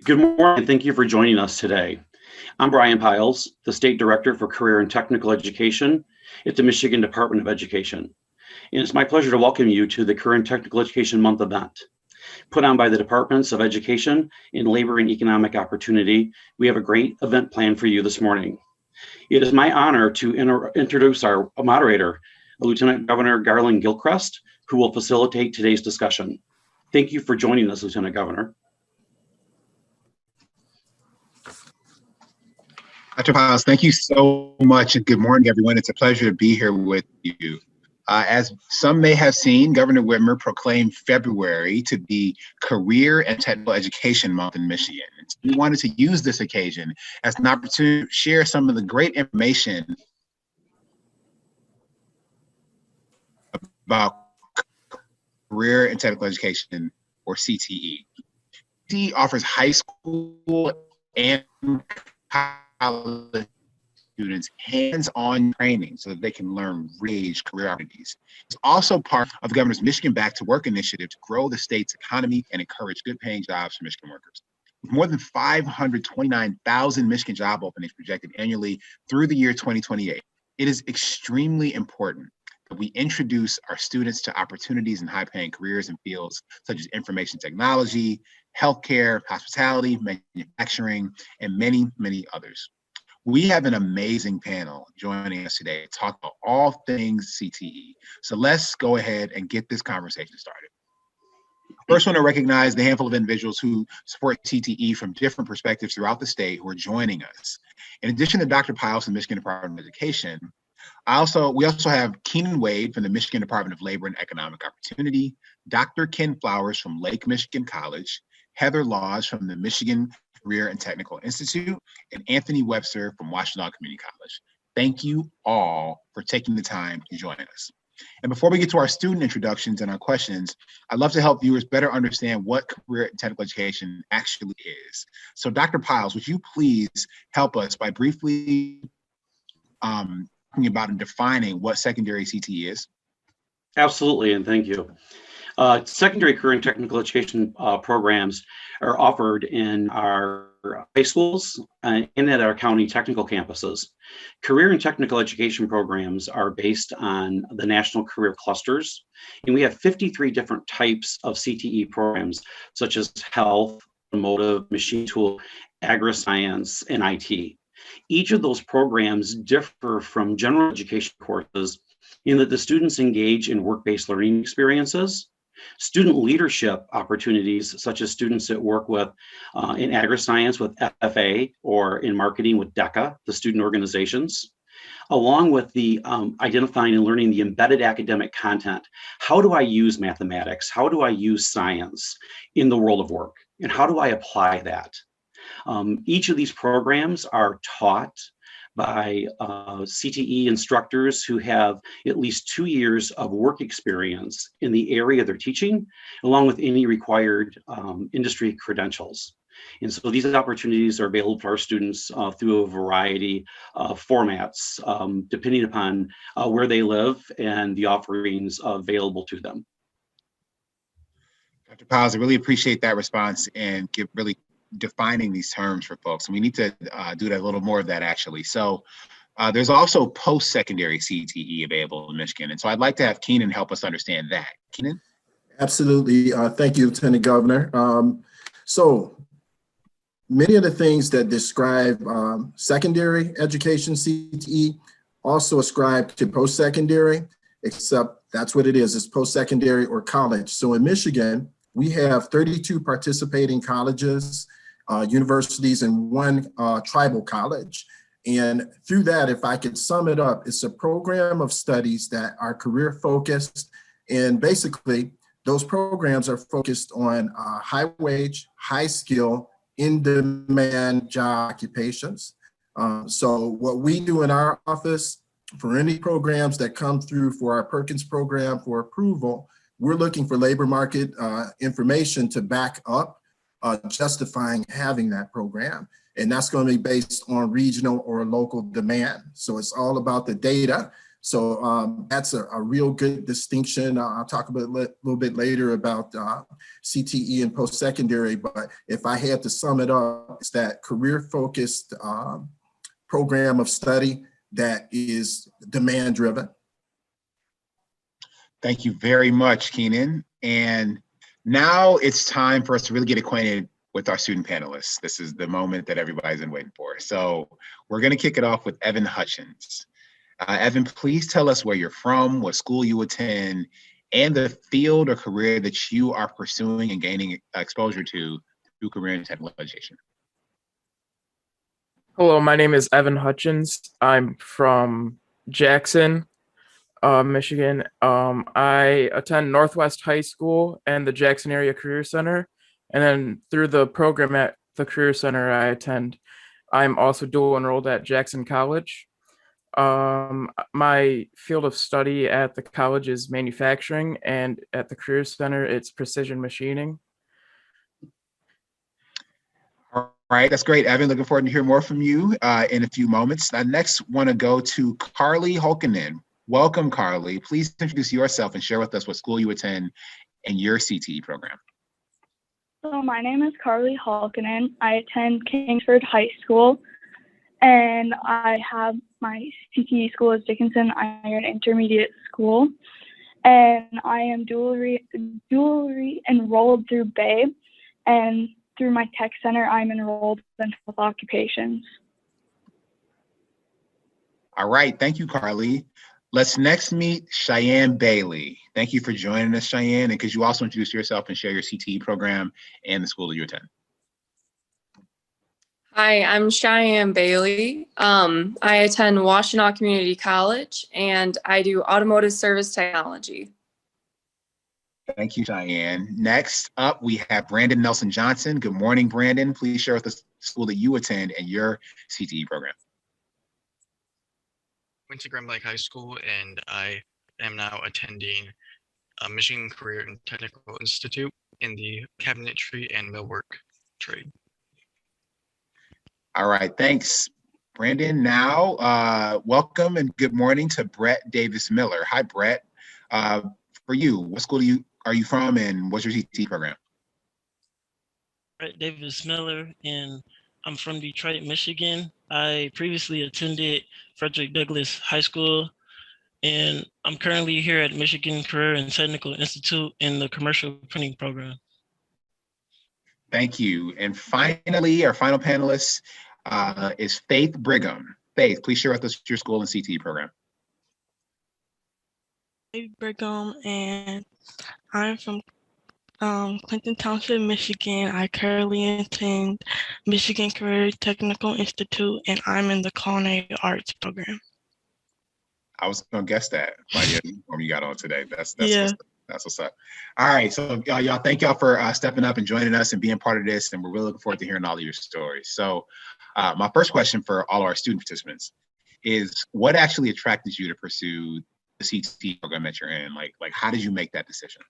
Good morning, and thank you for joining us today. I'm Brian Pyles, the State Director for Career and Technical Education at the Michigan Department of Education. And it's my pleasure to welcome you to the Career and Technical Education Month event. Put on by the Departments of Education and Labor and Economic Opportunity, we have a great event planned for you this morning. It is my honor to introduce our moderator, Lieutenant Governor Garland Gilchrist, who will facilitate today's discussion. Thank you for joining us, Lieutenant Governor. Dr. Pyles, thank you so much, and good morning, everyone. It's a pleasure to be here with you. As some may have seen, Governor Whitmer proclaimed February to be Career and Technical Education Month in Michigan. We wanted to use this occasion as an opportunity to share some of the great information about Career and Technical Education, or CTE. CTE offers high school and college students hands-on training so that they can learn range career opportunities. It's also part of the governor's Michigan Back to Work initiative to grow the state's economy and encourage good-paying jobs for Michigan workers. With more than 529,000 Michigan job openings projected annually through the year 2028, it is extremely important that we introduce our students to opportunities in high-paying careers in fields such as information technology, healthcare, hospitality, manufacturing, and many, many others. We have an amazing panel joining us today to talk about all things CTE. So let's go ahead and get this conversation started. First, I want to recognize the handful of individuals who support CTE from different perspectives throughout the state who are joining us. In addition to Dr. Pyles from the Michigan Department of Education, we also have Keenan Wade from the Michigan Department of Labor and Economic Opportunity, Dr. Keenan Flowers from Lake Michigan College, Heather Laws from the Michigan Career and Technical Institute, and Anthony Webster from Washtenaw Community College. Thank you all for taking the time to join us. And before we get to our student introductions and our questions, I'd love to help viewers better understand what career and technical education actually is. So Dr. Pyles, would you please help us by briefly talking about and defining what secondary CTE is? Absolutely, and thank you. Secondary career and technical education programs are offered in our high schools and at our county technical campuses. Career and technical education programs are based on the national career clusters, and we have 53 different types of CTE programs, such as health, automotive, machine tool, agri-science, and IT. Each of those programs differ from general education courses in that the students engage in work-based learning experiences, student leadership opportunities, such as students that work with in agri-science with FFA or in marketing with DECA, the student organizations, along with the identifying and learning the embedded academic content. How do I use mathematics? How do I use science in the world of work? And how do I apply that? Each of these programs are taught by CTE instructors who have at least 2 years of work experience in the area they're teaching, along with any required industry credentials. And so these opportunities are available to our students through a variety of formats, depending upon where they live and the offerings available to them. Dr. Pyles, I really appreciate that response and really defining these terms for folks. And we need to do that, a little more of that actually. So there's also post-secondary CTE available in Michigan. And so I'd like to have Keenan help us understand that. Keenan? Absolutely. Thank you, Lieutenant Governor. So many of the things that describe secondary education CTE also ascribe to post-secondary, except that's what it is. It's post-secondary or college. So in Michigan, we have 32 participating colleges, universities, and one tribal college. And through that, if I could sum it up, it's a program of studies that are career focused. And basically, those programs are focused on high wage, high skill, in-demand job occupations. So what we do in our office for any programs that come through for our Perkins program for approval, we're looking for labor market information to back up justifying having that program. And that's going to be based on regional or local demand. So it's all about the data So that's a real good distinction. I'll talk a little bit later about CTE and post-secondary, but if I had to sum it up, it's that career-focused program of study that is demand-driven. Thank you very much, Keenan. And now it's time for us to really get acquainted with our student panelists. This is the moment that everybody's been waiting for. So we're going to kick it off with Evan Hutchins. Evan, please tell us where you're from, what school you attend, and the field or career that you are pursuing and gaining exposure to through career and technical education. Hello, my name is Evan Hutchins. I'm from Jackson, Michigan. I attend Northwest High School and the Jackson Area Career Center. And then through the program at the Career Center I attend, I'm also dual enrolled at Jackson College. My field of study at the college is manufacturing, and at the Career Center, it's precision machining. All right, that's great, Evan. Looking forward to hear more from you in a few moments. I next want to go to Carly Holkinen. Welcome, Carly. Please introduce yourself and share with us what school you attend and your CTE program. So my name is Carly Holkinen. I attend Kingsford High School, and I have my CTE school is Dickinson Iron Intermediate School, and I am dually enrolled through Bay, and through my tech center, I'm enrolled in health occupations. All right, thank you, Carly. Let's next meet Cheyenne Bailey. Thank you for joining us, Cheyenne, and could you also introduce yourself and share your CTE program and the school that you attend? Hi, I'm Cheyenne Bailey. I attend Washtenaw Community College, and I do automotive service technology. Thank you, Cheyenne. Next up, we have Brandon Nelson Johnson. Good morning, Brandon. Please share with us the school that you attend and your CTE program. Went to Grand Lake High School, and I am now attending Michigan Career and Technical Institute in the cabinetry and millwork trade. All right, thanks, Brandon. Now, welcome and good morning to Brett Davis Miller. Hi, Brett. For you, what school are you from, and what's your CTE program? Brett Davis Miller, and I'm from Detroit, Michigan. I previously attended Frederick Douglass High School, and I'm currently here at Michigan Career and Technical Institute in the commercial printing program. Thank you. And finally, our final panelist is Faith Brigham. Faith, please share with us your school and CTE program. Faith Brigham, and I'm from Clinton Township, Michigan. I currently attend Michigan Career Technical Institute, and I'm in the culinary arts program. I was gonna guess that by the uniform you got on today. That's yeah. What's up. All right, so y'all, thank y'all for stepping up and joining us and being part of this, and we're really looking forward to hearing all of your stories. So my first question for all of our student participants is, what actually attracted you to pursue the CTE program that you're in? Like how did you make that decision?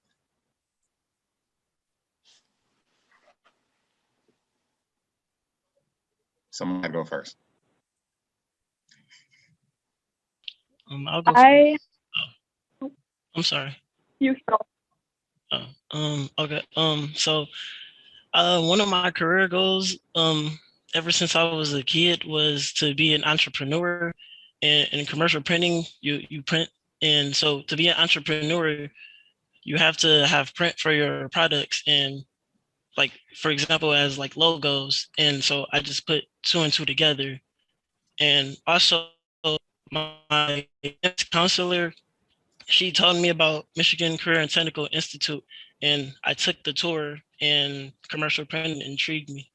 Someone might go first. I'll go first. Oh, I'm sorry. You go. Okay. So one of my career goals, ever since I was a kid, was to be an entrepreneur. And in commercial printing, you print, and so to be an entrepreneur, you have to have print for your products, and like, for example, as like logos. And so I just put two and two together. And also my counselor, she told me about Michigan Career and Technical Institute, and I took the tour, and commercial printing intrigued me.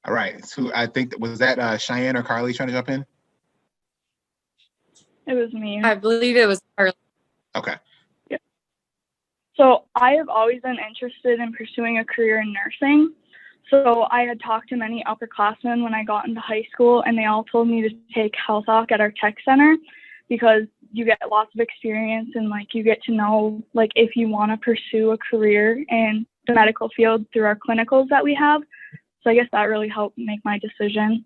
All right, so I think was that Cheyenne or Carly trying to jump in? It was me. I believe it was Carly. Okay. Yeah. So I have always been interested in pursuing a career in nursing. So I had talked to many upperclassmen when I got into high school, and they all told me to take health occ at our tech center because you get lots of experience, and like you get to know like if you want to pursue a career in the medical field through our clinicals that we have. So I guess that really helped make my decision.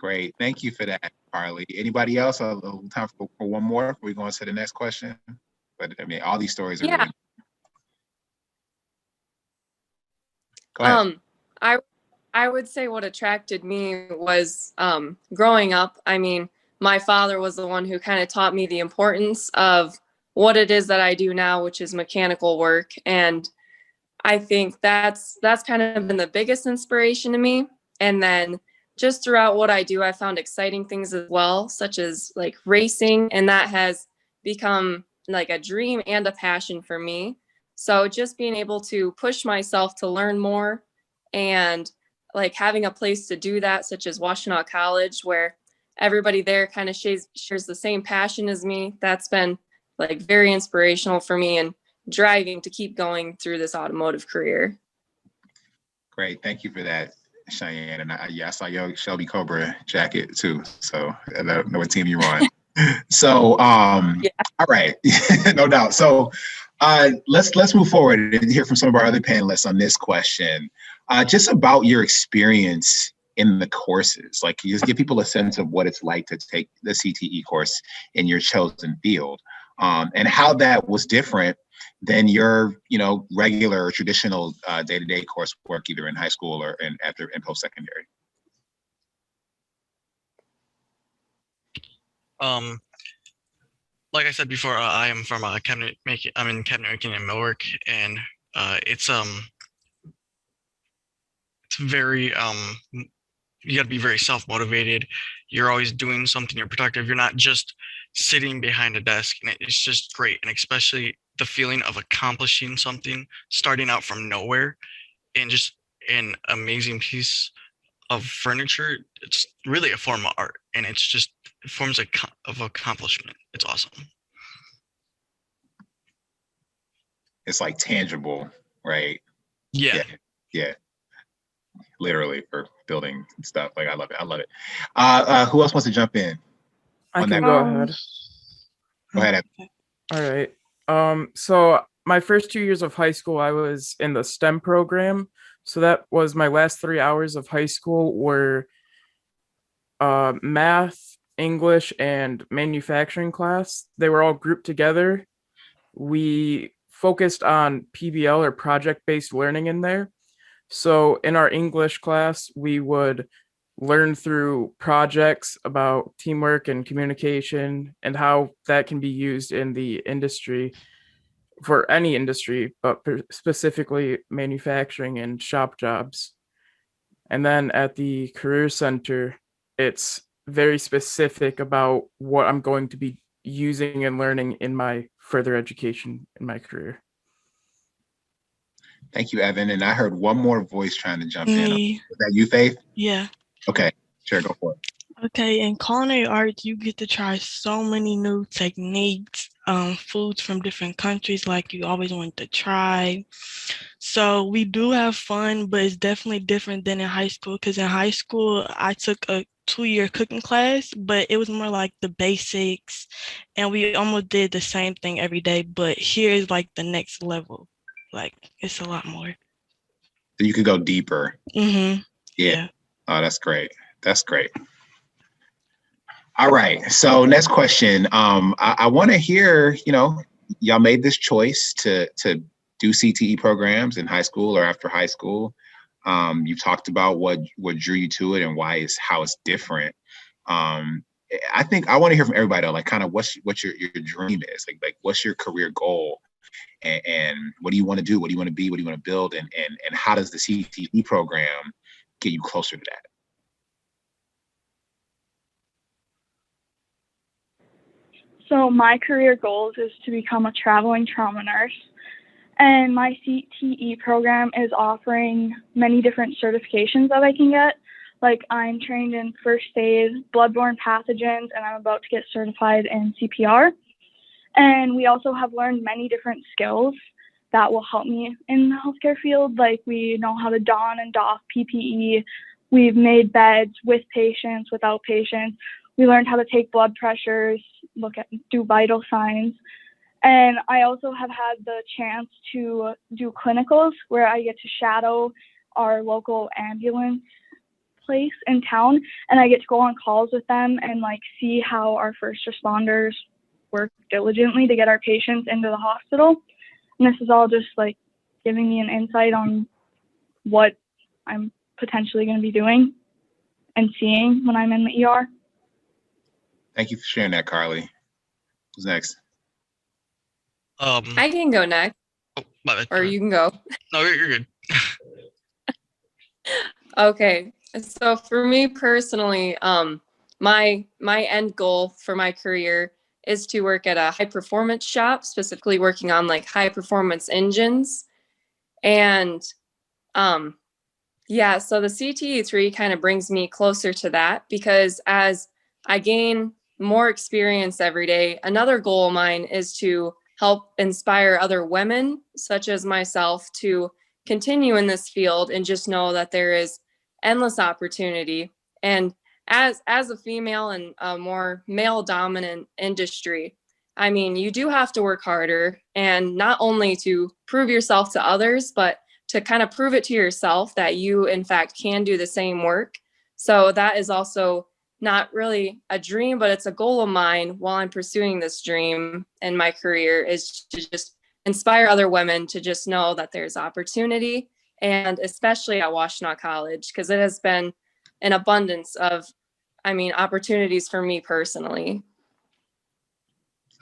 Great. Thank you for that, Carly. Anybody else? A little time for one more before we go on to the next question. But I mean, all these stories are Yeah. really. Go ahead. I would say what attracted me was growing up. I mean, my father was the one who kind of taught me the importance of what it is that I do now, which is mechanical work. And I think that's kind of been the biggest inspiration to me. And then just throughout what I do, I found exciting things as well, such as like racing, and that has become like a dream and a passion for me. So just being able to push myself to learn more and like having a place to do that, such as Washtenaw College, where everybody there kind of shares the same passion as me. That's been like very inspirational for me and driving to keep going through this automotive career. Great. Thank you for that, Cheyenne. And I saw your Shelby Cobra jacket too. So I know what team you're on. So, Yeah. all right, no doubt. So let's move forward and hear from some of our other panelists on this question. Just about your experience in the courses, like you just give people a sense of what it's like to take the CTE course in your chosen field, and how that was different than your, regular or traditional day-to-day coursework, either in high school or in post-secondary. Like I said before, I am from cabinet making. I'm in cabinet making in Millwork, and it's very you got to be very self-motivated. You're always doing something. You're productive. You're not just sitting behind a desk, and it's just great. And especially the feeling of accomplishing something, starting out from nowhere, and just an amazing piece of furniture. It's really a form of art, and it's just forms of accomplishment. It's awesome. It's like tangible, right? Yeah. Literally for building stuff. Like I love it. Who else wants to jump in? I can go ahead. Go ahead. All right. So my first 2 years of high school, I was in the STEM program. So that was my last 3 hours of high school were math, English, and manufacturing class. They were all grouped together. We focused on PBL or project-based learning in there. So in our English class, we would learn through projects about teamwork and communication and how that can be used in the industry, for any industry, but specifically manufacturing and shop jobs. And then at the Career Center, it's very specific about what I'm going to be using and learning in my further education in my career. Thank you, Evan. And I heard one more voice trying to jump in. Me. Is that you, Faith? Yeah. Okay, sure, go for it. Okay, in culinary arts, you get to try so many new techniques, foods from different countries, like you always want to try. So we do have fun, but it's definitely different than in high school, because in high school, I took a 2-year cooking class, but it was more like the basics, and we almost did the same thing every day, but here is like the next level. Like, it's a lot more. So you could go deeper. Mm-hmm. Yeah. Oh, that's great. That's great. All right. So next question. I want to hear, y'all made this choice to do CTE programs in high school or after high school. You've talked about what drew you to it and how it's different. I think I want to hear from everybody though, like kind of what your dream is, like what's your career goal, and what do you want to do? What do you want to be? What do you want to build? And how does the CTE program get you closer to that? So my career goals is to become a traveling trauma nurse. And my CTE program is offering many different certifications that I can get. Like I'm trained in first aid, bloodborne pathogens, and I'm about to get certified in CPR. And we also have learned many different skills that will help me in the healthcare field. Like we know how to don and doff PPE. We've made beds with patients, without patients. We learned how to take blood pressures, do vital signs. And I also have had the chance to do clinicals where I get to shadow our local ambulance place in town, and I get to go on calls with them and like see how our first responders work diligently to get our patients into the hospital. And this is all just like giving me an insight on what I'm potentially going to be doing and seeing when I'm in the ER. Thank you for sharing that, Carly. Who's next? I can go next, Oh, my bad. or you can go. No, you're good. Okay, so for me personally, my end goal for my career is to work at a high performance shop, specifically working on like high performance engines. And yeah, so the CTE 3 kind of brings me closer to that, because as I gain more experience every day, another goal of mine is to help inspire other women such as myself to continue in this field and just know that there is endless opportunity. And as a female in a more male dominant industry, I mean, you do have to work harder, and not only to prove yourself to others, but to kind of prove it to yourself that you in fact can do the same work. So that is also not really a dream, but it's a goal of mine while I'm pursuing this dream in my career, is to just inspire other women to just know that there's opportunity, and especially at Washtenaw College, because it has been an abundance of, I mean, opportunities for me personally.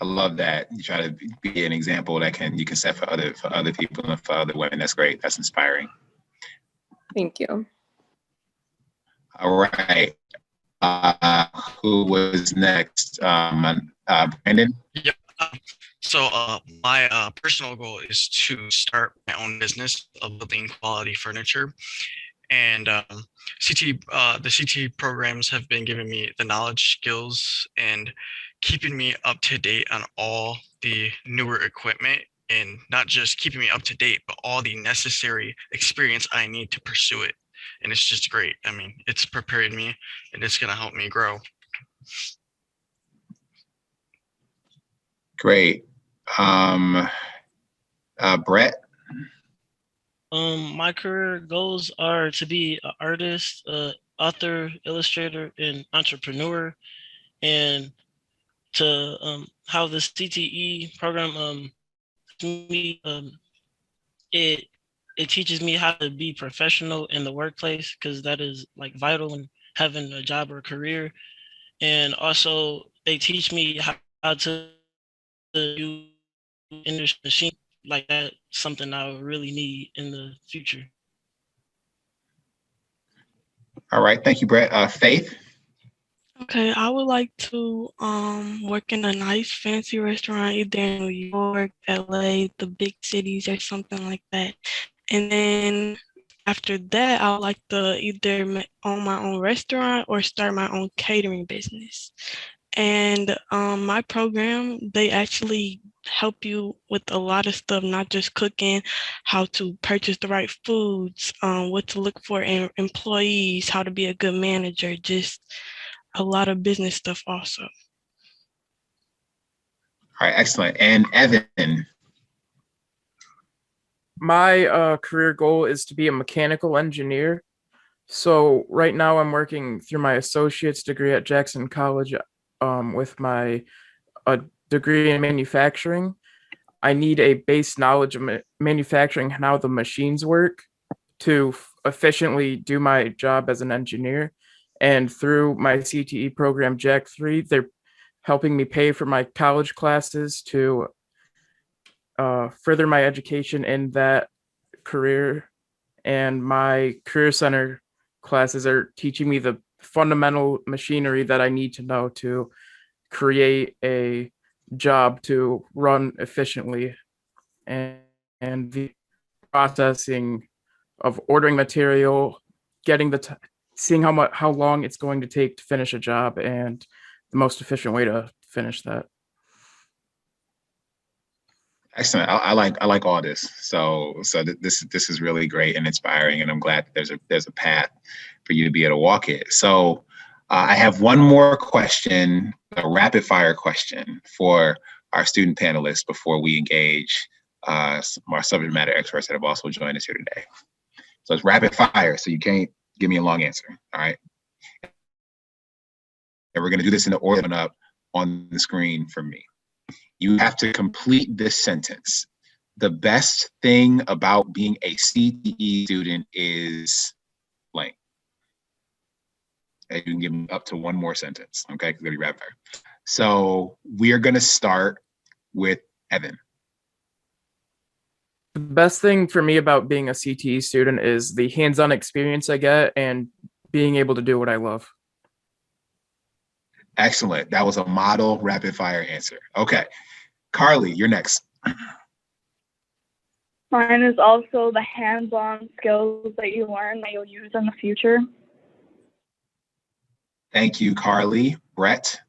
I love that. You try to be an example that you can set for other people and for other women. That's great. That's inspiring. Thank you. All right. Who was next? Brandon? Yep. So my personal goal is to start my own business of building quality furniture. And the CTE programs have been giving me the knowledge, skills, and keeping me up to date on all the newer equipment, and not just keeping me up to date, but all the necessary experience I need to pursue it. And it's just great. I mean, it's preparing me, and it's going to help me grow. Great. Brett? My career goals are to be an artist, author, illustrator, and entrepreneur, and to how the CTE program it teaches me how to be professional in the workplace, because that is like vital in having a job or a career. And also they teach me how to use English machine, like that, something I really need in the future. All right. Thank you, Brett. Faith? Okay, I would like to work in a nice fancy restaurant either in New York, LA, the big cities or something like that. And then after that, I would like to either own my own restaurant or start my own catering business. And my program, they actually help you with a lot of stuff, not just cooking, how to purchase the right foods, what to look for in employees, how to be a good manager, just a lot of business stuff also. All right, excellent. And Evan? My career goal is to be a mechanical engineer. So right now I'm working through my associate's degree at Jackson College with my degree in manufacturing. I need a base knowledge of manufacturing and how the machines work to efficiently do my job as an engineer. And through my CTE program, Jack 3, they're helping me pay for my college classes to further my education in that career. And my career center classes are teaching me the fundamental machinery that I need to know to create a job to run efficiently, and the processing of ordering material, getting seeing how long it's going to take to finish a job, and the most efficient way to finish that. Excellent. I like all this. So this is really great and inspiring, and I'm glad that there's a path for you to be able to walk it. So I have one more question, a rapid fire question for our student panelists before we engage our subject matter experts that have also joined us here today. So it's rapid fire, so you can't give me a long answer, all right? And we're gonna do this in the order up on the screen for me. You have to complete this sentence. The best thing about being a CTE student is blank. And you can give me up to one more sentence, okay? It's gonna be rapid fire. So we are gonna start with Evan. The best thing for me about being a CTE student is the hands-on experience I get and being able to do what I love. Excellent. That was a model rapid fire answer. Okay. Carly, you're next. Mine is also the hands-on skills that you learn that you'll use in the future. Thank you, Carly. Brett.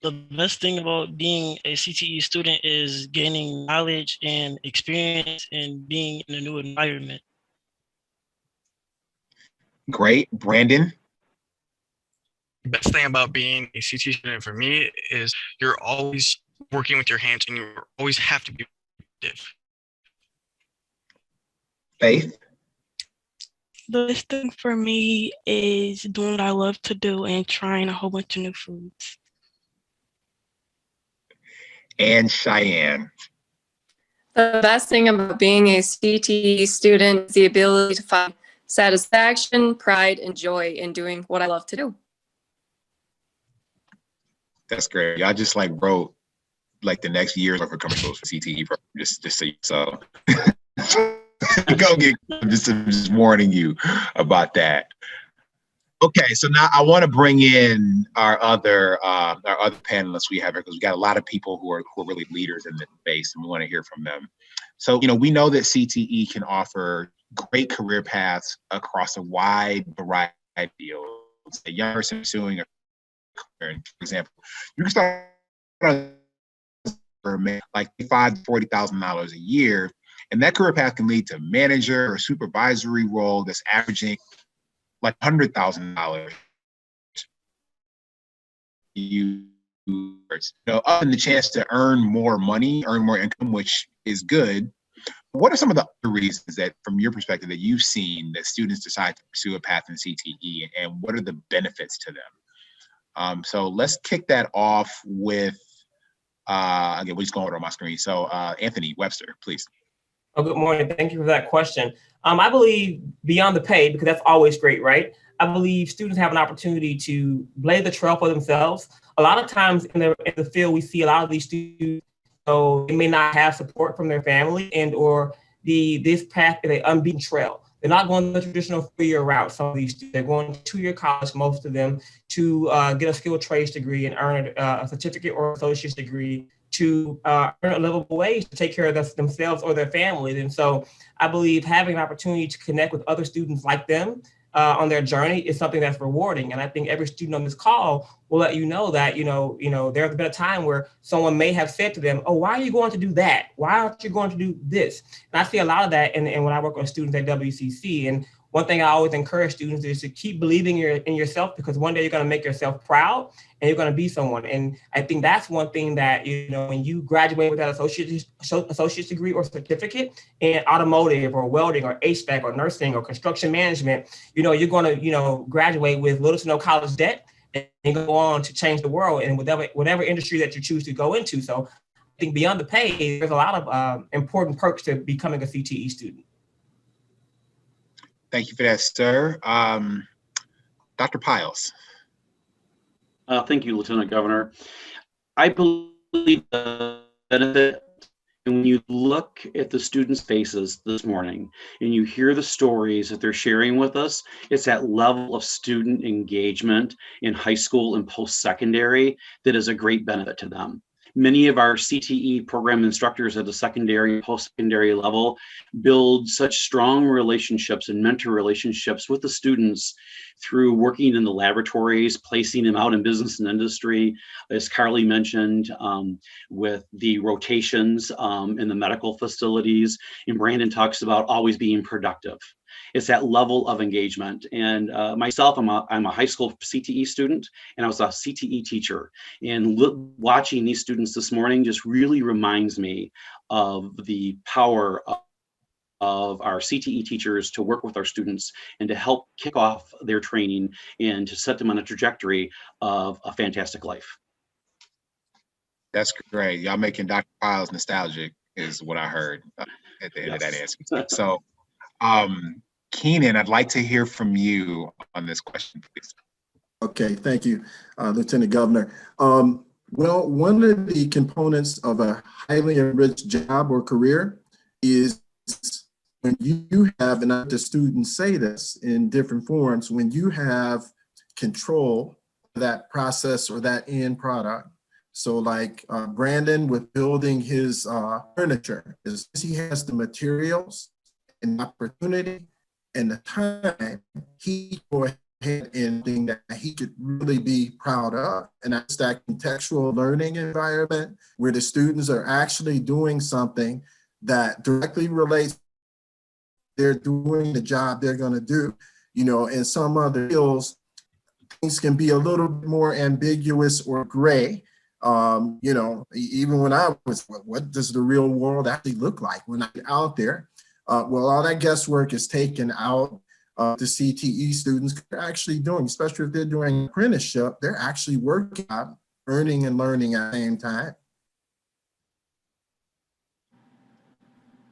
The best thing about being a CTE student is gaining knowledge and experience and being in a new environment. Great. Brandon. The best thing about being a CTE student for me is you're always working with your hands and you always have to be active. Faith. The best thing for me is doing what I love to do and trying a whole bunch of new foods. And Cheyenne. The best thing about being a CTE student is the ability to find satisfaction, pride, and joy in doing what I love to do. That's great. Y'all just like wrote like the next year's worth of commercials for CTE program, just so go get just warning you about that. Okay, so now I want to bring in our other panelists we have here, because we got a lot of people who are really leaders in this space, and we want to hear from them. So, we know that CTE can offer great career paths across a wide variety of fields. A young person pursuing a career, for example, you can start for like $5,000 to $40,000 a year, and that career path can lead to manager or supervisory role that's averaging like $100,000. Up in the chance to earn more money, earn more income, which is good. What are some of the other reasons that, from your perspective, that you've seen that students decide to pursue a path in CTE, and what are the benefits to them? So let's kick that off with, again, we're just going over on my screen. So Anthony Webster, please. Oh, good morning. Thank you for that question. I believe beyond the pay, because that's always great, right? I believe students have an opportunity to blaze the trail for themselves. A lot of times in the field, we see a lot of these students, so they may not have support from their family, and or this path is an unbeaten trail. They're not going the traditional 3-year route. Some of these students, they're going to 2-year college, most of them, to get a skilled trades degree and earn a certificate or associate's degree to earn a livable wage to take care of themselves or their families. And so I believe having an opportunity to connect with other students like them on their journey is something that's rewarding. And I think every student on this call will let you know that, there's been a time where someone may have said to them, oh, why are you going to do that? Why aren't you going to do this? And I see a lot of that in when I work with students at WCC. And one thing I always encourage students is to keep believing in yourself, because one day you're going to make yourself proud and you're going to be someone. And I think that's one thing that, when you graduate with that associate's degree or certificate in automotive or welding or HVAC or nursing or construction management, you're going to, graduate with little to no college debt and go on to change the world in whatever industry that you choose to go into. So I think beyond the pay, there's a lot of important perks to becoming a CTE student. Thank you for that, sir. Dr. Pyles. Thank you, Lieutenant Governor. I believe the benefit, and when you look at the students' faces this morning and you hear the stories that they're sharing with us, it's that level of student engagement in high school and post-secondary that is a great benefit to them. Many of our CTE program instructors at the secondary and post-secondary level build such strong relationships and mentor relationships with the students through working in the laboratories, placing them out in business and industry, as Carly mentioned, with the rotations in the medical facilities. And Brandon talks about always being productive. It's that level of engagement. And myself, I'm a high school CTE student, and I was a CTE teacher. And watching these students this morning just really reminds me of the power of our CTE teachers to work with our students and to help kick off their training and to set them on a trajectory of a fantastic life. That's great. Y'all making Dr. Pyles nostalgic is what I heard at the end of that answer. So, Keenan, I'd like to hear from you on this question, please. Okay, thank you, Lieutenant Governor. Well, one of the components of a highly enriched job or career is when you have, and I have the students say this in different forms, when you have control of that process or that end product. So like Brandon with building his furniture, is he has the materials and opportunity and the time, he go ahead and think that he could really be proud of. And that's that contextual learning environment where the students are actually doing something that directly relates, they're doing the job they're going to do. You know, in some other fields, things can be a little bit more ambiguous or gray. You know, even when I was, what does the real world actually look like when I'm out there? Well, all that guesswork is taken out of the CTE students. They're actually doing, especially if they're doing apprenticeship, they're actually working on earning and learning at the same time.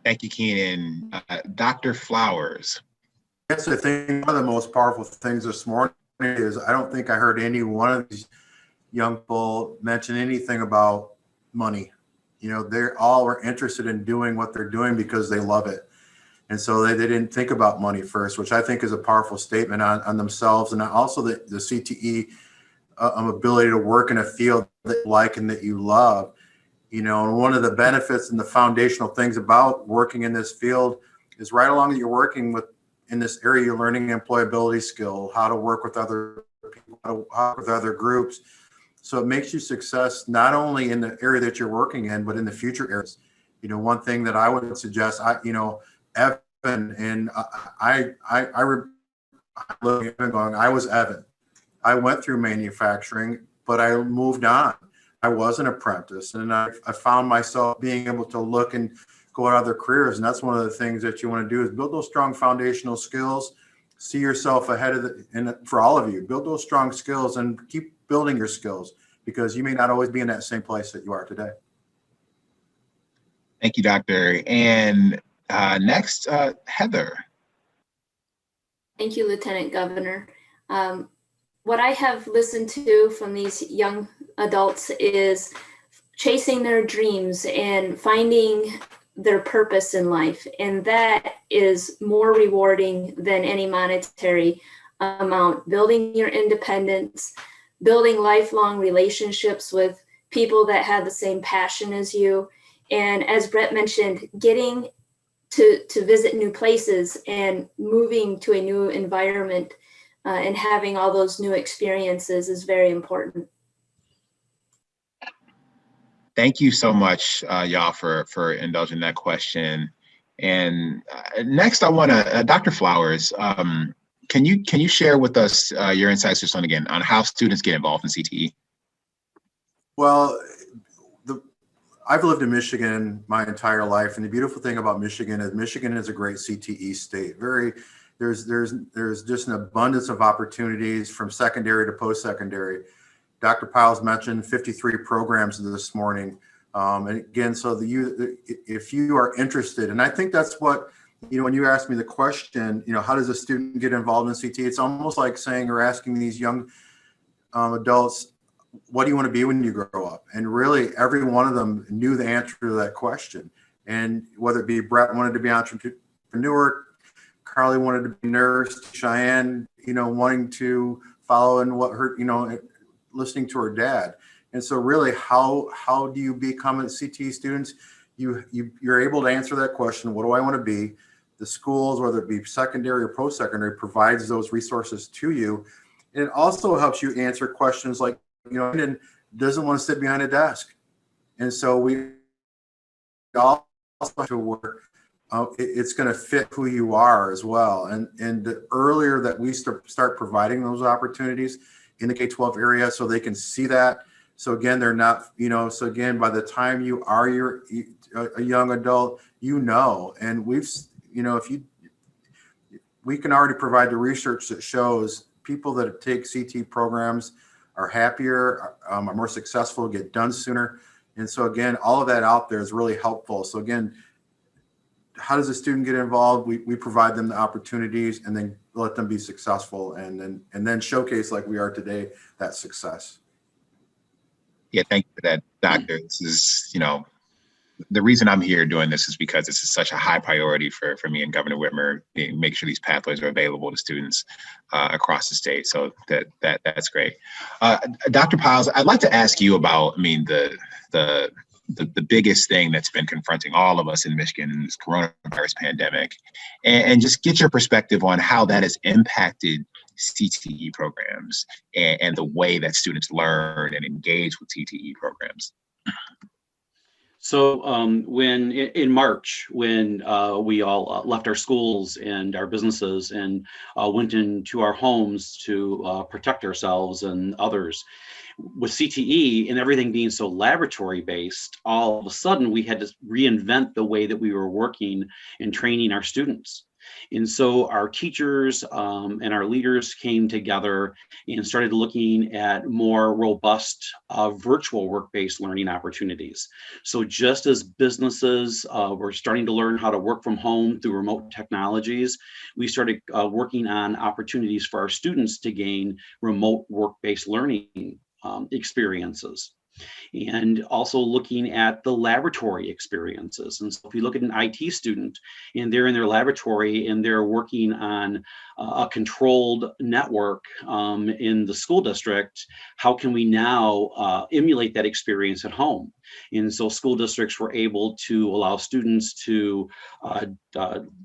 Thank you, Keenan. Dr. Flowers. That's the thing. One of the most powerful things this morning is I don't think I heard any one of these young people mention anything about money. You know, they're all were interested in doing what they're doing because they love it. And so they didn't think about money first, which I think is a powerful statement on themselves. And also the CTE ability to work in a field that you like and that you love. You know, and one of the benefits and the foundational things about working in this field is right along that you're working with in this area, you're learning employability skill, how to work with other people, how to work with other groups. So it makes you success not only in the area that you're working in, but in the future areas. You know, one thing that I would suggest, Evan, and I was Evan. I went through manufacturing, but I moved on. I was an apprentice, and I found myself being able to look and go at other careers. And that's one of the things that you want to do is build those strong foundational skills, see yourself ahead of and for all of you, build those strong skills and keep building your skills, because you may not always be in that same place that you are today. Thank you, Doctor. And next, Heather. Thank you, Lieutenant Governor. What I have listened to from these young adults is chasing their dreams and finding their purpose in life. And that is more rewarding than any monetary amount. Building your independence, building lifelong relationships with people that have the same passion as you. And as Brett mentioned, getting to visit new places and moving to a new environment and having all those new experiences is very important. Thank you so much, y'all, for indulging that question. And next, I want to, Dr. Flowers, can you share with us your insights just on how students get involved in CTE? Well, I've lived in Michigan my entire life, and the beautiful thing about Michigan is a great CTE state. There's just an abundance of opportunities from secondary to post-secondary. Dr. Pyles mentioned 53 programs this morning. And again, so if you are interested, and I think that's what, when you asked me the question, how does a student get involved in CTE? It's almost like saying or asking these young adults, what do you want to be when you grow up? And really, every one of them knew the answer to that question. And whether it be Brett wanted to be an entrepreneur, Carly wanted to be a nurse, Cheyenne, wanting to follow in what her, listening to her dad. And so really, how do you become a CTE student? You're able to answer that question, what do I want to be? The schools, whether it be secondary or post-secondary, provides those resources to you. And it also helps you answer questions like, and doesn't want to sit behind a desk. And so we also have to work, it's going to fit who you are as well. And the earlier that we start providing those opportunities in the K-12 area, so they can see that. So again, they're not, so again, by the time you are a young adult, and we can already provide the research that shows people that take CTE programs are happier, are more successful, get done sooner. And so again, all of that out there is really helpful. So again, how does a student get involved? We provide them the opportunities and then let them be successful and then showcase, like we are today, that success. Yeah, thank you for that, Doctor. This is, the reason I'm here doing this is because this is such a high priority for me and Governor Whitmer, make sure these pathways are available to students across the state. So that's great. Dr. Pyles, I'd like to ask you about, the biggest thing that's been confronting all of us in Michigan in this coronavirus pandemic, and just get your perspective on how that has impacted CTE programs and the way that students learn and engage with CTE programs. So when in March, when we all left our schools and our businesses and went into our homes to protect ourselves and others, with CTE and everything being so laboratory based, all of a sudden we had to reinvent the way that we were working and training our students. And so our teachers and our leaders came together and started looking at more robust virtual work-based learning opportunities. So just as businesses were starting to learn how to work from home through remote technologies, we started working on opportunities for our students to gain remote work-based learning experiences. And also looking at the laboratory experiences. And so if you look at an IT student and they're in their laboratory and they're working on a controlled network in the school district, how can we now emulate that experience at home? And so school districts were able to allow students to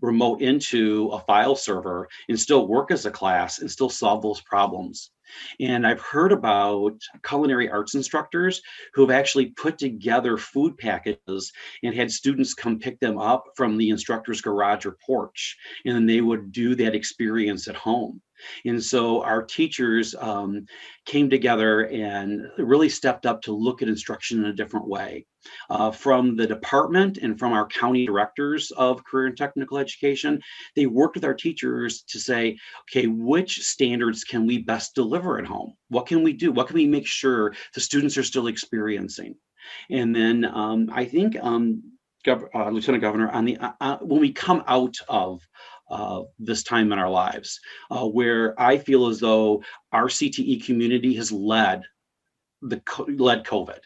remote into a file server and still work as a class and still solve those problems. And I've heard about culinary arts instructors who have actually put together food packages and had students come pick them up from the instructor's garage or porch, and then they would do that experience at home. And so our teachers came together and really stepped up to look at instruction in a different way. From the department and from our county directors of career and technical education, they worked with our teachers to say, okay, which standards can we best deliver at home? What can we do? What can we make sure the students are still experiencing? And then I think, Lieutenant Governor, on the when we come out of this time in our lives, where I feel as though our CTE community has led COVID.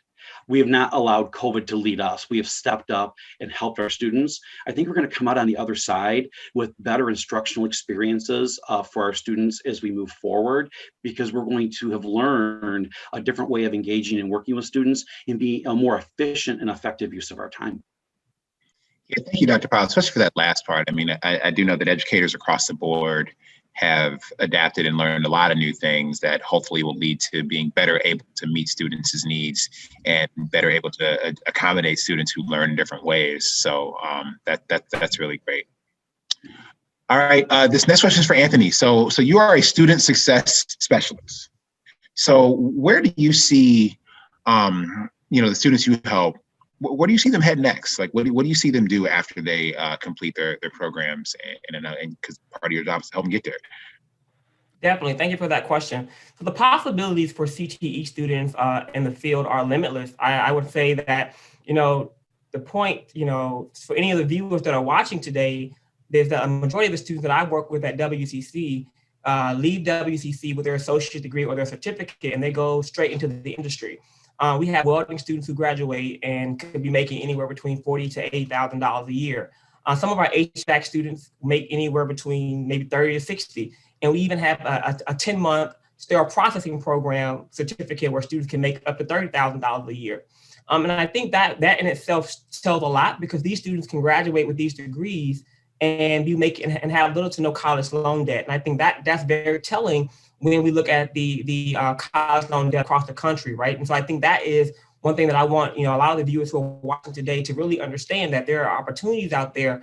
We have not allowed COVID to lead us. We have stepped up and helped our students. I think we're going to come out on the other side with better instructional experiences for our students as we move forward, because we're going to have learned a different way of engaging and working with students and be a more efficient and effective use of our time. Yeah, thank you, Dr. Pyles, especially for that last part. I do know that educators across the board have adapted and learned a lot of new things that hopefully will lead to being better able to meet students' needs and better able to accommodate students who learn in different ways. So that's really great. All right, this next question is for Anthony. So you are a student success specialist. So where do you see, the students you help? Where do you see them head next? Like, what do you see them do after they complete their programs? And because part of your job is to help them get there. Definitely. Thank you for that question. So the possibilities for CTE students in the field are limitless. I would say that, the point, for any of the viewers that are watching today, there's a majority of the students that I work with at WCC leave WCC with their associate degree or their certificate, and they go straight into the industry. We have welding students who graduate and could be making anywhere between $40,000 to $80,000 a year. Some of our HVAC students make anywhere between maybe 30 to 60. And we even have a 10-month sterile processing program certificate where students can make up to $30,000 a year. And I think that in itself tells a lot, because these students can graduate with these degrees and and have little to no college loan debt. And I think that's very telling when we look at the college loan debt across the country, right? And so I think that is one thing that I want, a lot of the viewers who are watching today to really understand, that there are opportunities out there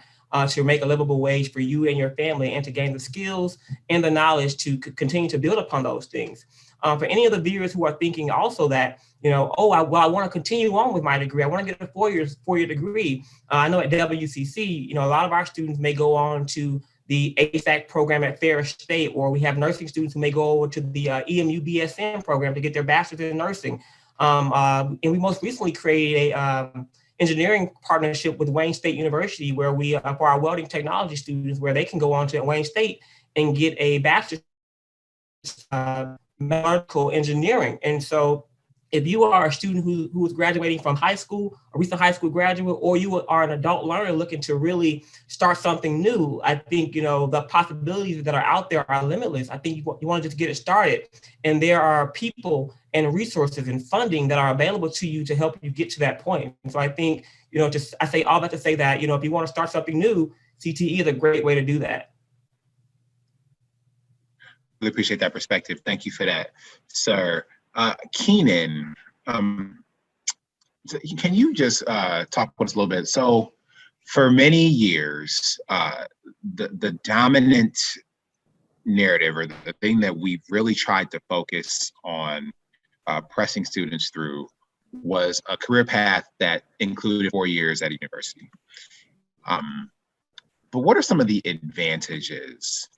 to make a livable wage for you and your family, and to gain the skills and the knowledge to continue to build upon those things. For any of the viewers who are thinking also that, oh, I want to continue on with my degree. I want to get a four-year degree. I know at WCC, a lot of our students may go on to the ASAC program at Ferris State, or we have nursing students who may go over to the EMU BSN program to get their bachelor's in nursing. And we most recently created a engineering partnership with Wayne State University, where we, for our welding technology students, where they can go on to Wayne State and get a bachelor's medical engineering. And so if you are a student who is graduating from high school, a recent high school graduate, or you are an adult learner looking to really start something new, I think, the possibilities that are out there are limitless. I think you want to just get it started. And there are people and resources and funding that are available to you to help you get to that point. And so I think, I say all that to say that, if you want to start something new, CTE is a great way to do that. Really appreciate that perspective. Thank you for that, sir. Keenan, can you just talk with us a little bit? So for many years, the dominant narrative, or the thing that we've really tried to focus on pressing students through, was a career path that included 4 years at a university. But what are some of the advantages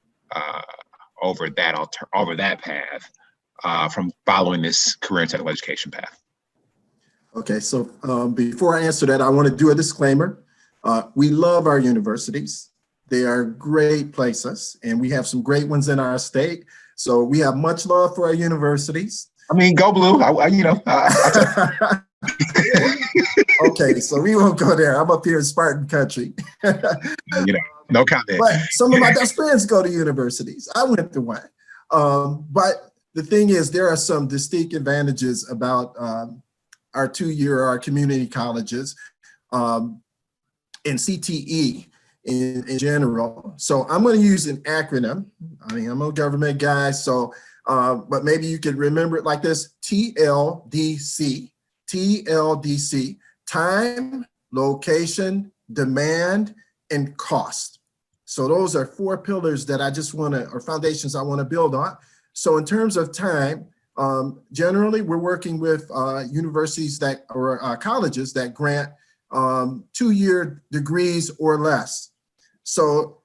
over that path from following this career and technical education path? Okay, so before I answer that, I want to do a disclaimer. We love our universities. They are great places, and we have some great ones in our state. So we have much love for our universities. I mean, go blue. Okay, so we won't go there. I'm up here in Spartan country. No comment. But some of my best friends go to universities. I went to one. But the thing is, there are some distinct advantages about our our community colleges and CTE in general. So I'm going to use an acronym. I mean, I'm a government guy, so but maybe you could remember it like this: TLDC. TLDC: time, location, demand, and cost. So those are 4 pillars that I just want to, or foundations I want to build on. So in terms of time, generally we're working with universities that, or colleges that grant 2-year degrees or less. So,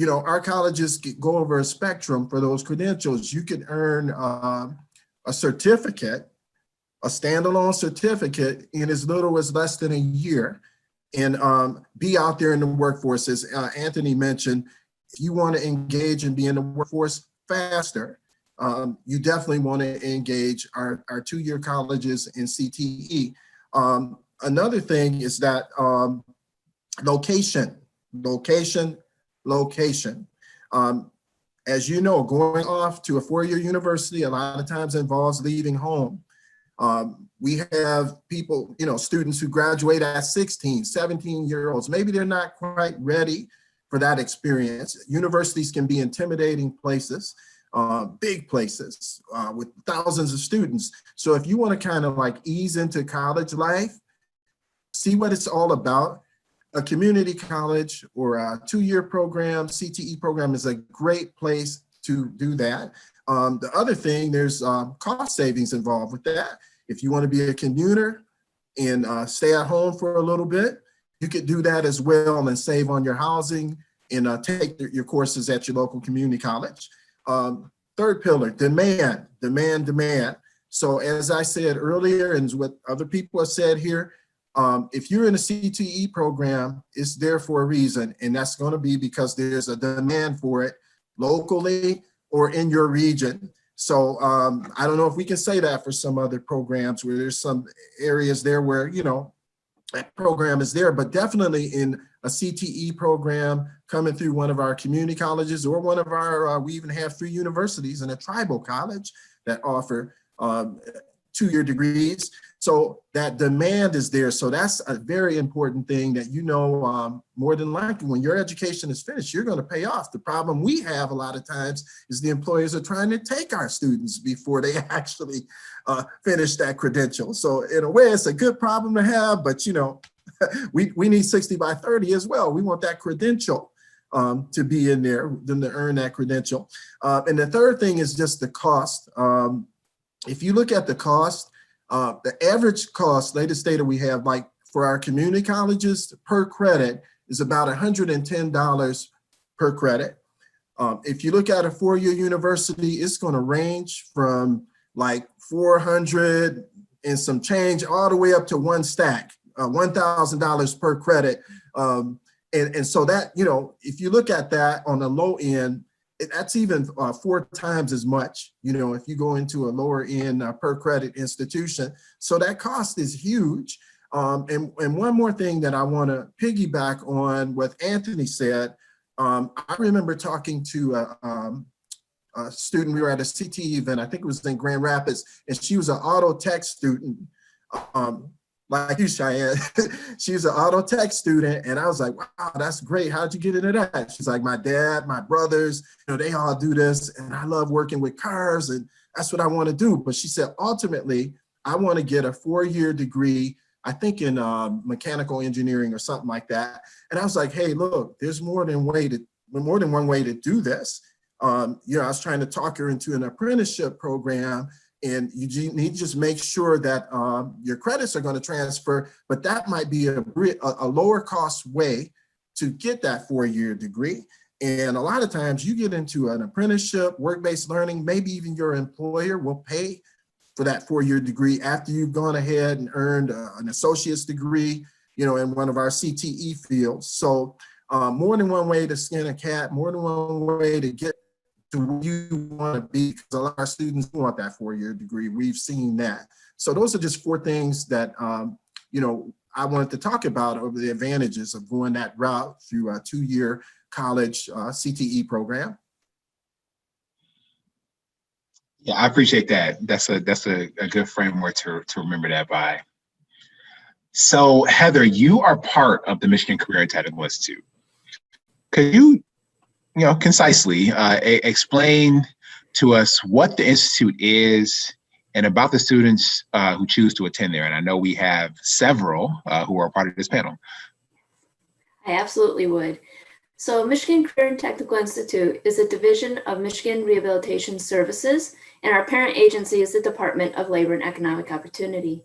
our colleges go over a spectrum for those credentials. You can earn a certificate, a standalone certificate, in as little as less than a year, and be out there in the workforce. As Anthony mentioned, if you want to engage and be in the workforce faster, you definitely want to engage our 2-year colleges in CTE. Another thing is that location. As you know, going off to a 4-year university a lot of times involves leaving home. We have people, students who graduate at 16, 17-year-olds. Maybe they're not quite ready for that experience. Universities can be intimidating places, big places with thousands of students. So if you want to kind of like ease into college life, see what it's all about, a community college or a 2-year program, CTE program, is a great place to do that. The other thing, there's cost savings involved with that. If you want to be a commuter and stay at home for a little bit, you could do that as well and save on your housing and take your courses at your local community college. Third pillar, demand. So as I said earlier, and what other people have said here, if you're in a CTE program, it's there for a reason, and that's going to be because there's a demand for it locally or in your region. So I don't know if we can say that for some other programs where there's some areas there where, that program is there, but definitely in a CTE program coming through one of our community colleges or one of our, we even have 3 universities and a tribal college that offer 2-year degrees. So that demand is there. So that's a very important thing that, more than likely when your education is finished, you're going to pay off. The problem we have a lot of times is the employers are trying to take our students before they actually finish that credential. So in a way, it's a good problem to have, but we need 60 by 30 as well. We want that credential to be in there, them to earn that credential. And the third thing is just the cost. if you look at the cost, the average cost, latest data we have, like for our community colleges per credit is about $110 per credit. If you look at a four-year university, it's going to range from like 400 and some change all the way up to one stack, $1,000 per credit. And so that, you know, if you look at that on the low end, that's even 4 times as much, you know, if you go into a lower end per credit institution. So that cost is huge. And one more thing that I want to piggyback on what Anthony said. I remember talking to a student. We were at a CTE event, I think it was in Grand Rapids, and she was an auto tech student. Like you, Cheyenne, she's an auto tech student. And I was like, wow, that's great. How'd you get into that? She's like, my dad, my brothers, you know, they all do this. And I love working with cars and that's what I want to do. But she said, ultimately, I want to get a 4-year degree, I think in mechanical engineering or something like that. And I was like, hey, look, there's more than one way to do this. You know, I was trying to talk her into an apprenticeship program. And you need to just make sure that your credits are going to transfer, but that might be a lower cost way to get that 4-year degree. And a lot of times you get into an apprenticeship, work-based learning, maybe even your employer will pay for that 4-year degree after you've gone ahead and earned an associate's degree, you know, in one of our CTE fields. So more than one way to skin a cat, more than one way to get to where you want to be, because a lot of our students want that 4-year degree. We've seen that. So those are just 4 things that, you know, I wanted to talk about over the advantages of going that route through a 2-year college CTE program. Yeah, I appreciate that. That's a good framework to remember that by. So Heather, you are part of the Michigan Career and Technical Institute. Could you concisely explain to us what the Institute is and about the students who choose to attend there? And I know we have several who are part of this panel. I absolutely would. So Michigan Career and Technical Institute is a division of Michigan Rehabilitation Services, and our parent agency is the Department of Labor and Economic Opportunity.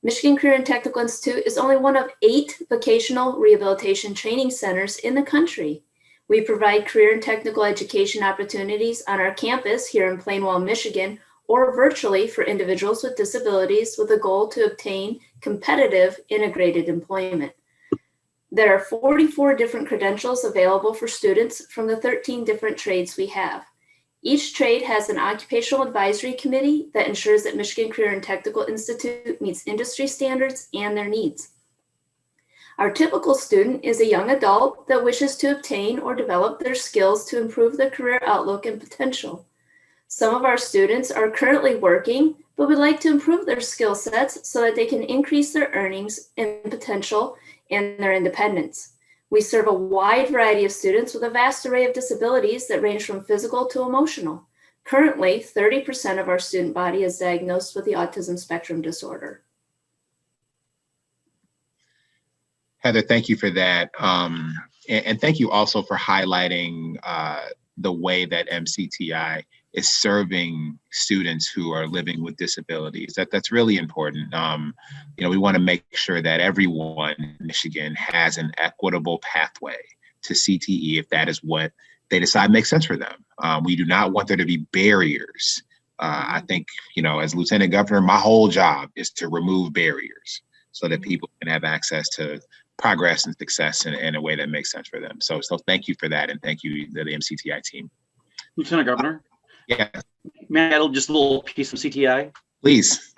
Michigan Career and Technical Institute is only one of 8 vocational rehabilitation training centers in the country. We provide career and technical education opportunities on our campus here in Plainwell, Michigan, or virtually for individuals with disabilities with a goal to obtain competitive integrated employment. There are 44 different credentials available for students from the 13 different trades we have. Each trade has an occupational advisory committee that ensures that Michigan Career and Technical Institute meets industry standards and their needs. Our typical student is a young adult that wishes to obtain or develop their skills to improve their career outlook and potential. Some of our students are currently working, but would like to improve their skill sets so that they can increase their earnings and potential and their independence. We serve a wide variety of students with a vast array of disabilities that range from physical to emotional. Currently, 30% of our student body is diagnosed with the autism spectrum disorder. Heather, thank you for that. And thank you also for highlighting the way that MCTI is serving students who are living with disabilities. That's really important. We want to make sure that everyone in Michigan has an equitable pathway to CTE if that is what they decide makes sense for them. We do not want there to be barriers. I think, as Lieutenant Governor, my whole job is to remove barriers so that people can have access to progress and success in a way that makes sense for them. So thank you for that, and thank you to the MCTI team. Lieutenant Governor? Yeah. May I add just a little piece of CTI? Please.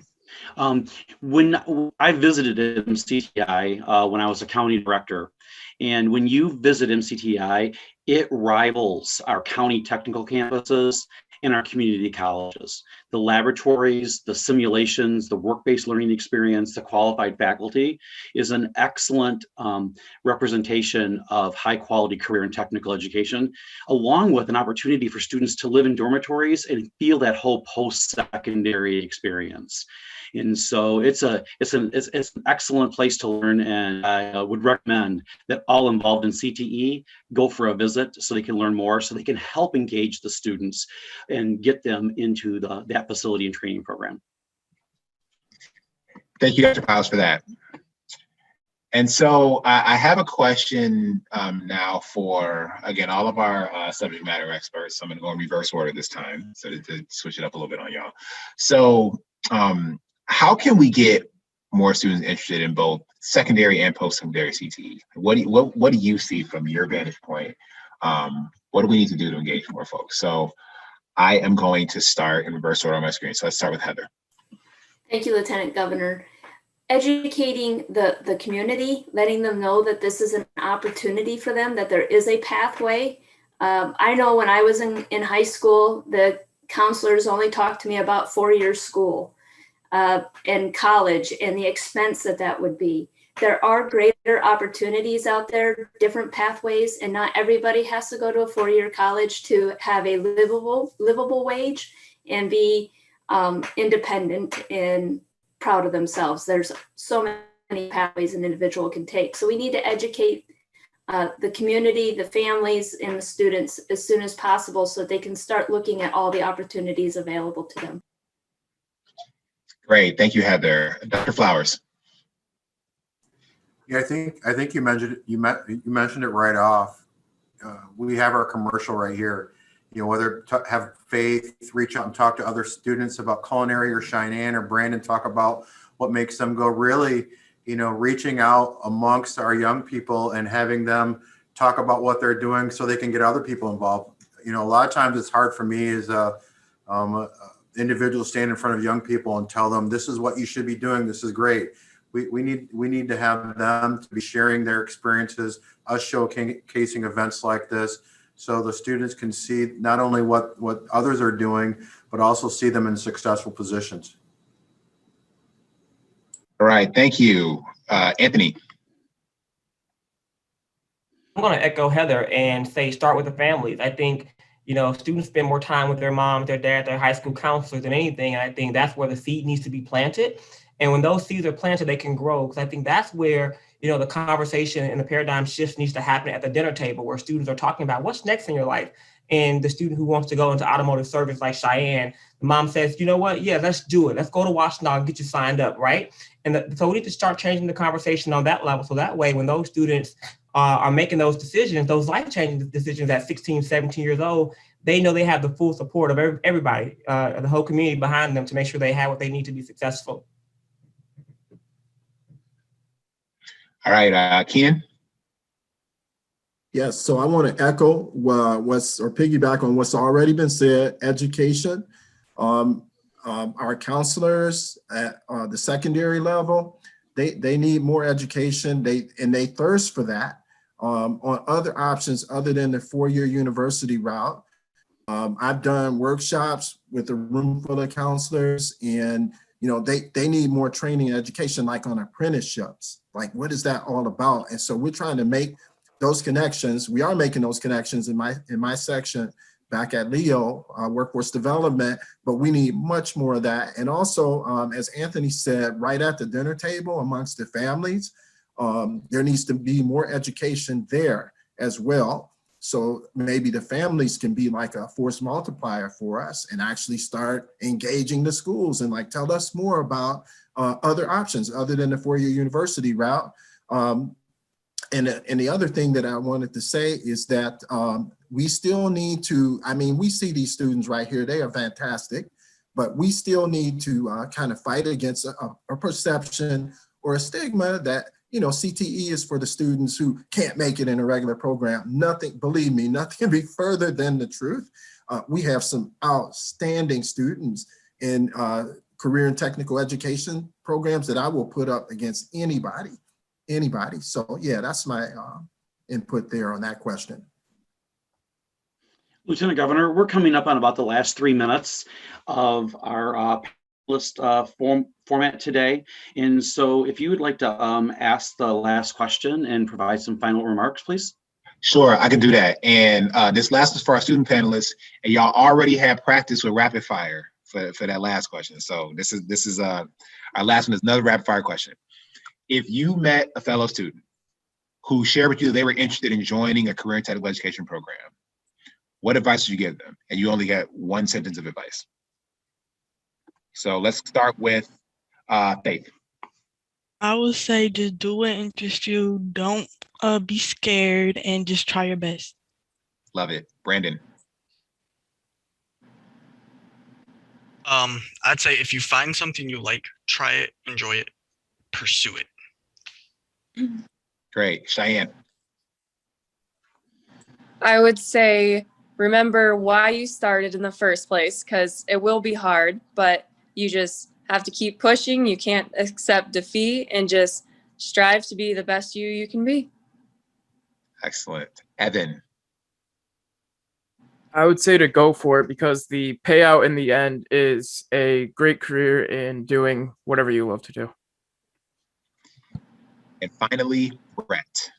When I visited MCTI when I was a county director, and when you visit MCTI, it rivals our county technical campuses and our community colleges. The laboratories, the simulations, the work-based learning experience, the qualified faculty is an excellent representation of high-quality career and technical education, along with an opportunity for students to live in dormitories and feel that whole post-secondary experience. And so it's an excellent place to learn, and I would recommend that all involved in CTE go for a visit so they can learn more, so they can help engage the students and get them into that that facility and training program. Thank you, Dr. Pyles, for that. And so I have a question now for, again, all of our subject matter experts. I'm going to go in reverse order this time, so to switch it up a little bit on y'all. So how can we get more students interested in both secondary and post-secondary CTE? What do you see from your vantage point? What do we need to do to engage more folks? So I am going to start in reverse order on my screen. So let's start with Heather. Thank you, Lieutenant Governor. Educating the community, letting them know that this is an opportunity for them, that there is a pathway. I know when I was in high school, the counselors only talked to me about 4-year school and college and the expense that would be. There are greater opportunities out there, different pathways, and not everybody has to go to a 4-year college to have a livable wage and be independent and proud of themselves. There's so many pathways an individual can take. So we need to educate the community, the families, and the students as soon as possible so that they can start looking at all the opportunities available to them. Great, thank you, Heather. Dr. Flowers. Yeah, I think you mentioned it right off. We have our commercial right here. You know, whether to have Faith reach out and talk to other students about culinary, or Cheyenne or Brandon talk about what makes them go, really, you know, reaching out amongst our young people and having them talk about what they're doing so they can get other people involved. You know, a lot of times it's hard for me as a individual stand in front of young people and tell them, this is what you should be doing. This is great. We need to have them to be sharing their experiences, us showcasing events like this, so the students can see not only what others are doing, but also see them in successful positions. All right, thank you. Anthony. I'm going to echo Heather and say start with the families. I think, you know, students spend more time with their mom, their dad, their high school counselors than anything. And I think that's where the seed needs to be planted. And when those seeds are planted, they can grow. Because I think that's where, you know, the conversation and the paradigm shift needs to happen at the dinner table, where students are talking about what's next in your life. And the student who wants to go into automotive service like Cheyenne, the mom says, you know what? Yeah, let's do it. Let's go to Washington and get you signed up, right? And so we need to start changing the conversation on that level. So that way, when those students are making those decisions, those life-changing decisions at 16, 17 years old, they know they have the full support of everybody, the whole community behind them to make sure they have what they need to be successful. All right, Keenan. Yes, so I want to echo piggyback on what's already been said. Education, our counselors at the secondary level, they need more education. They thirst for that on other options other than the 4-year university route. I've done workshops with a room full of counselors, and you know they need more training and education, like on apprenticeships. Like, what is that all about? And so we're trying to make those connections. We are making those connections in my section back at Leo, workforce development, but we need much more of that. And also, as Anthony said, right at the dinner table amongst the families, there needs to be more education there as well. So maybe the families can be like a force multiplier for us and actually start engaging the schools and like tell us more about other options other than the 4-year university route. And the other thing that I wanted to say is that we still need to, I mean, we see these students right here, they are fantastic, but we still need to kind of fight against a perception or a stigma that, you know, CTE is for the students who can't make it in a regular program. Nothing, believe me, nothing can be further than the truth. We have some outstanding students in career and technical education programs that I will put up against anybody. So yeah, that's my input there on that question. Lieutenant Governor, we're coming up on about the last 3 minutes of our list format today. And so if you would like to ask the last question and provide some final remarks, please. Sure, I can do that. And this last is for our student panelists, and y'all already had practice with rapid fire for that last question. So this is our last one is another rapid fire question. If you met a fellow student who shared with you that they were interested in joining a career and technical education program, what advice would you give them? And you only get 1 sentence of advice. So let's start with Faith. I would say just do what interests you. Don't be scared and just try your best. Love it. Brandon. I'd say if you find something you like, try it, enjoy it, pursue it. Great. Cheyenne. I would say remember why you started in the first place, because it will be hard, but you just have to keep pushing. You can't accept defeat and just strive to be the best you can be. Excellent. Evan. I would say to go for it because the payout in the end is a great career in doing whatever you love to do. And finally, Brett.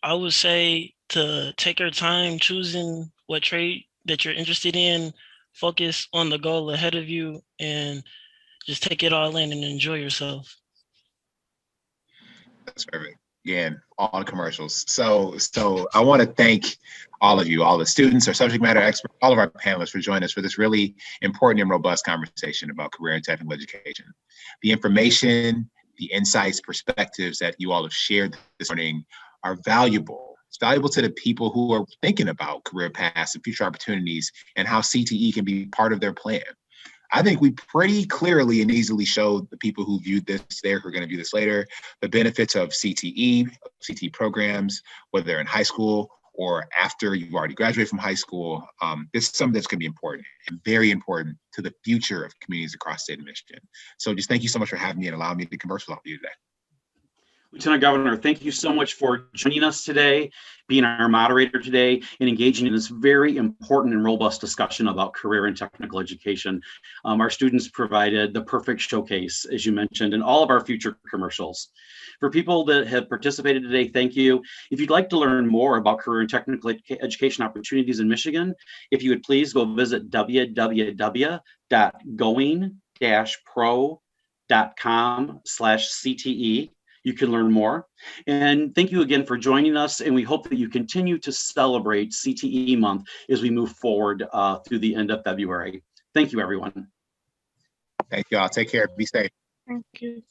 I would say to take your time choosing what trade that you're interested in, focus on the goal ahead of you, and just take it all in and enjoy yourself. That's perfect. Again, all the commercials. So I want to thank all of you, all the students, our subject matter experts, all of our panelists for joining us for this really important and robust conversation about career and technical education. The information, the insights, perspectives that you all have shared this morning are valuable. It's valuable to the people who are thinking about career paths and future opportunities and how CTE can be part of their plan. I think we pretty clearly and easily showed the people who viewed this there, who are going to view this later, the benefits of CTE programs, whether they're in high school or after you've already graduated from high school. This is something that's going to be important and very important to the future of communities across the state of Michigan. So just thank you so much for having me and allowing me to converse with all of you today. Lieutenant Governor, thank you so much for joining us today, being our moderator today, and engaging in this very important and robust discussion about career and technical education. Our students provided the perfect showcase, as you mentioned, in all of our future commercials. For people that have participated today, thank you. If you'd like to learn more about career and technical education opportunities in Michigan, if you would please go visit www.going-pro.com/CTE. You can learn more. And thank you again for joining us. And we hope that you continue to celebrate CTE Month as we move forward through the end of February. Thank you, everyone. Thank you all. Take care. Be safe. Thank you.